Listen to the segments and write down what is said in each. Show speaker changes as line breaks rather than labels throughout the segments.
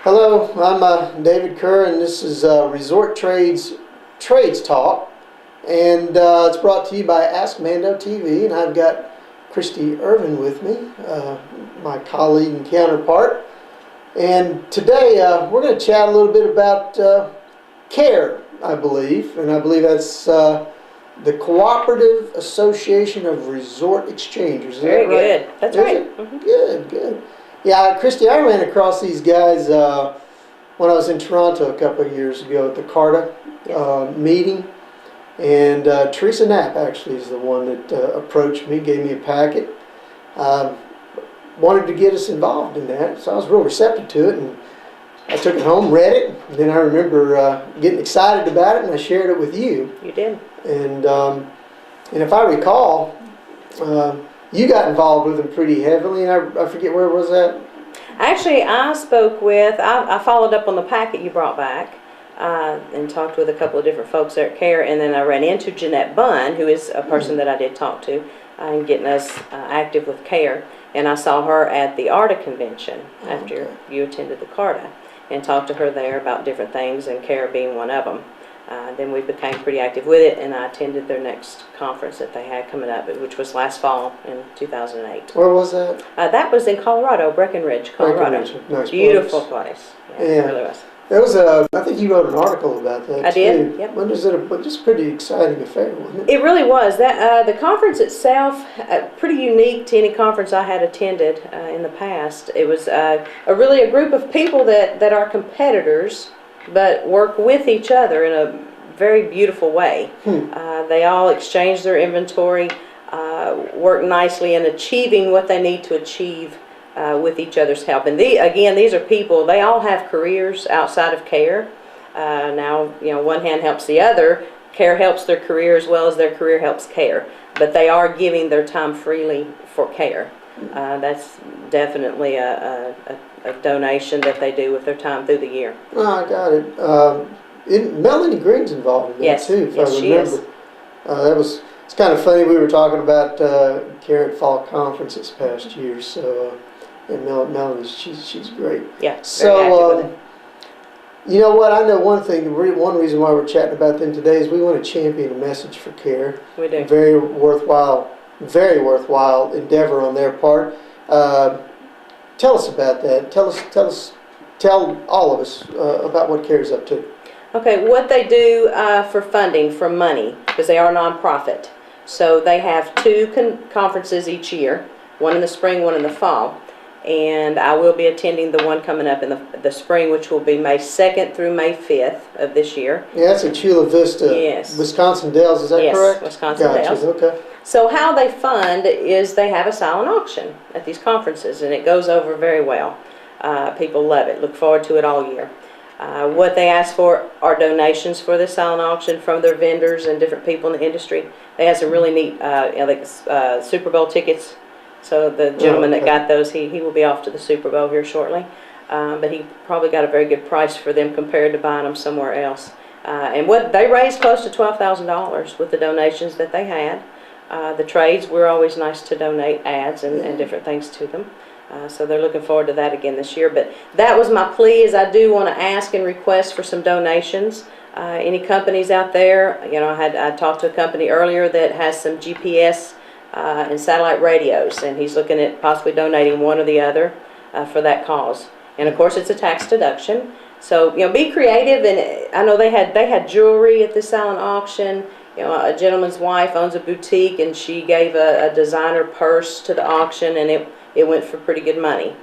Hello, I'm David Kerr, and this is Resort Trades Talk, and it's brought to you by Ask Mando TV, and I've got Kristie Irvin with me, my colleague and counterpart. And today we're going to chat a little bit about C.A.R.E, I believe, and I believe that's the Cooperative Association of Resort Exchangers. Is
Very
that right?
good. That's right.
Mm-hmm. Good, good. Yeah, Kristie, I ran across these guys when I was in Toronto a couple of years ago at the C.A.R.E meeting. And Teresa Knapp actually is the one that approached me, gave me a packet, wanted to get us involved in that. So I was real receptive to it, and I took it home, read it, and then I remember getting excited about it, and I shared it with you.
You did.
And if I recall, you got involved with them pretty heavily, and I forget where was that?
Actually, I followed up on the packet you brought back and talked with a couple of different folks there at C.A.R.E, and then I ran into Jeanette Bunn, who is a person that I did talk to, in getting us active with C.A.R.E, and I saw her at the ARTA convention after you attended the C.A.R.E, and talked to her there about different things, and C.A.R.E being one of them. Then we became pretty active with it, and I attended their next conference that they had coming up, which was last fall in 2008.
Where was that?
That was in Colorado, Breckenridge, Colorado.
Breckenridge. Nice
Beautiful place. Yeah, it really was.
There was I think you wrote an article about that.
I did. Yep.
When was it? Just a pretty exciting affair, wasn't it?
It really was. That the conference itself, pretty unique to any conference I had attended in the past. It was really a group of people that are competitors, but work with each other in a very beautiful way. They all exchange their inventory, work nicely in achieving what they need to achieve with each other's help. And these are people, they all have careers outside of C.A.R.E. Now, one hand helps the other. C.A.R.E helps their career as well as their career helps C.A.R.E. But they are giving their time freely for C.A.R.E. That's definitely a donation that they do with their time through the year.
Oh, I got it. Melanie Green's involved in that too, if I remember.
She is.
It's kind of funny. We were talking about C.A.R.E Fall Conference this past year, so and Melanie, she's great.
Yeah.
So you know what? I know one thing. One reason why we're chatting about them today is we want to champion a message for C.A.R.E.
We do.
Very worthwhile endeavor on their part. Tell us about that. Tell all of us about what C.A.R.E is up to.
Okay, what they do for funding, for money, because they are a nonprofit. So they have two conferences each year, one in the spring, one in the fall. And I will be attending the one coming up in the spring, which will be May 2nd through May 5th of this year.
Yeah, that's in Chula Vista,
yes.
Wisconsin Dells, is that correct?
Yes, Wisconsin Dells.
Okay.
So how they fund is they have a silent auction at these conferences, and it goes over very well. People love it, look forward to it all year. What they ask for are donations for this silent auction from their vendors and different people in the industry. They have some really neat Super Bowl tickets. So the gentleman that got those, he will be off to the Super Bowl here shortly. But he probably got a very good price for them compared to buying them somewhere else. And what they raised close to $12,000 with the donations that they had. The trades, we're always nice to donate ads and different things to them. So they're looking forward to that again this year. But that was my plea, is I do want to ask and request for some donations. Any companies out there, I talked to a company earlier that has some GPS and satellite radios, and he's looking at possibly donating one or the other for that cause. And of course, it's a tax deduction. So be creative. And I know they had jewelry at the silent auction. A gentleman's wife owns a boutique, and she gave a designer purse to the auction, and it went for pretty good money.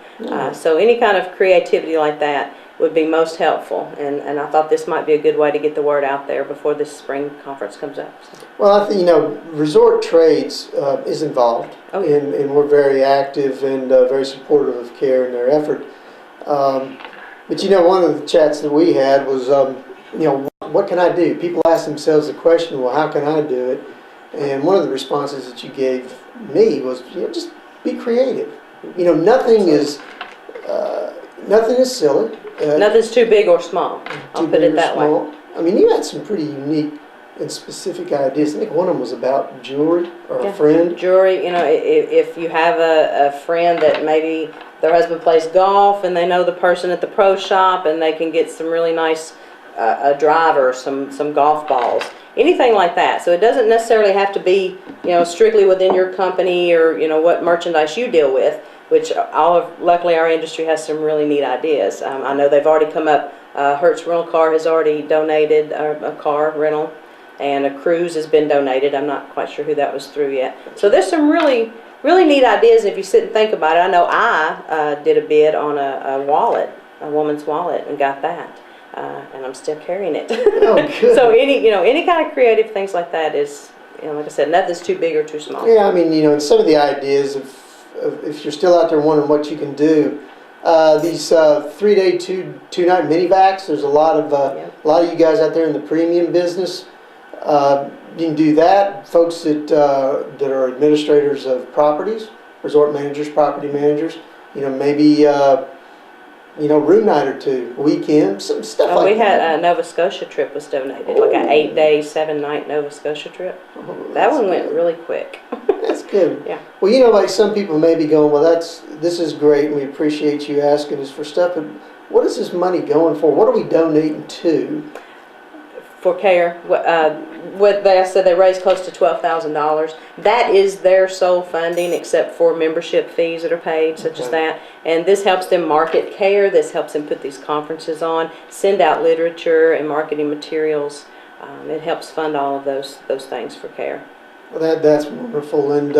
So any kind of creativity like that would be most helpful, and I thought this might be a good way to get the word out there before this spring conference comes up. So.
Well, I think Resort Trades is involved, and we're very active and very supportive of C.A.R.E and their effort. But one of the chats that we had was, what can I do? People ask themselves the question, well, how can I do it? And one of the responses that you gave me was, just be creative. Nothing is silly.
Nothing's too big or small. I'll put it that way.
I mean, you had some pretty unique and specific ideas. I think one of them was about jewelry or a friend.
Jewelry, if you have a friend that maybe their husband plays golf and they know the person at the pro shop and they can get some really nice a driver, some golf balls, anything like that. So it doesn't necessarily have to be, strictly within your company or, what merchandise you deal with, which luckily our industry has some really neat ideas. I know they've already come up, Hertz Rental Car has already donated a car rental, and a cruise has been donated. I'm not quite sure who that was through yet. So there's some really, really neat ideas if you sit and think about it. I know I did a bid on a wallet, a woman's wallet, and got that. And I'm still carrying it.
Oh, good.
So any kind of creative things like that is, like I said, nothing's too big or too small.
Yeah, I mean, some of the ideas of if you're still out there wondering what you can do, these 3-day, 2-night minivacs. There's a lot of you guys out there in the premium business. You can do that. Folks that are administrators of properties, resort managers, property managers. Maybe. Room night or two, weekend, some stuff like that.
We had a Nova Scotia trip was donated, like an 8-day, 7-night Nova Scotia trip. That one went really quick.
That's good.
Yeah.
Well, like some people may be going, well, this is great, and we appreciate you asking us for stuff, but what is this money going for? What are we donating to?
For C.A.R.E, what they said they raised close to $12,000. That is their sole funding, except for membership fees that are paid, such as that. And this helps them market C.A.R.E. This helps them put these conferences on, send out literature and marketing materials. It helps fund all of those things for C.A.R.E.
Well, that's wonderful, and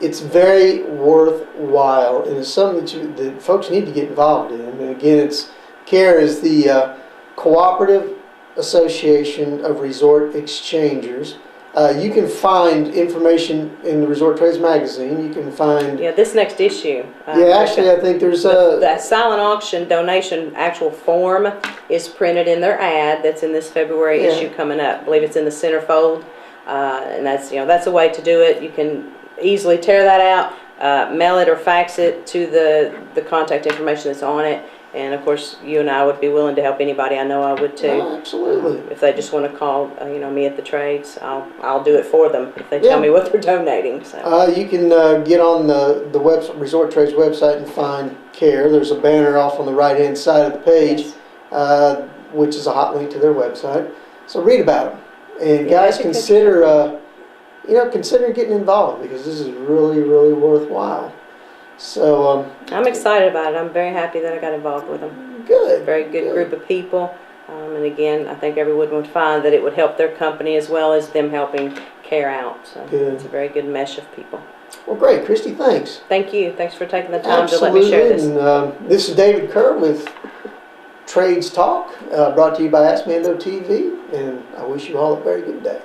it's very worthwhile, and it's something that folks need to get involved in. And again, C.A.R.E. is the Cooperative Association of Resort Exchangers. You can find information in the Resort Trades magazine. You can find
this next issue.
Actually, I think there's
the silent auction donation actual form is printed in their ad that's in this February issue coming up. I believe it's in the centerfold, and that's a way to do it. You can easily tear that out, mail it or fax it to the contact information that's on it. And of course, you and I would be willing to help anybody. I know I would too.
Oh, absolutely.
If they just want to call, me at the trades, I'll do it for them if they tell me what they're donating. So.
You can get on the Resort Trades website and find C.A.R.E. There's a banner off on the right-hand side of the page, which is a hot link to their website. So read about them, and guys, consider getting involved, because this is really, really worthwhile. So
I'm excited about it. I'm very happy that I got involved with them.
Good.
Very good group of people. And again, I think everyone would find that it would help their company as well as them helping C.A.R.E. out. So it's a very good mesh of people.
Well, great. Kristie, thanks.
Thank you. Thanks for taking the time to let me share this.
And, this is David Kerr with Trades Talk, brought to you by Ask Mando TV, and I wish you all a very good day.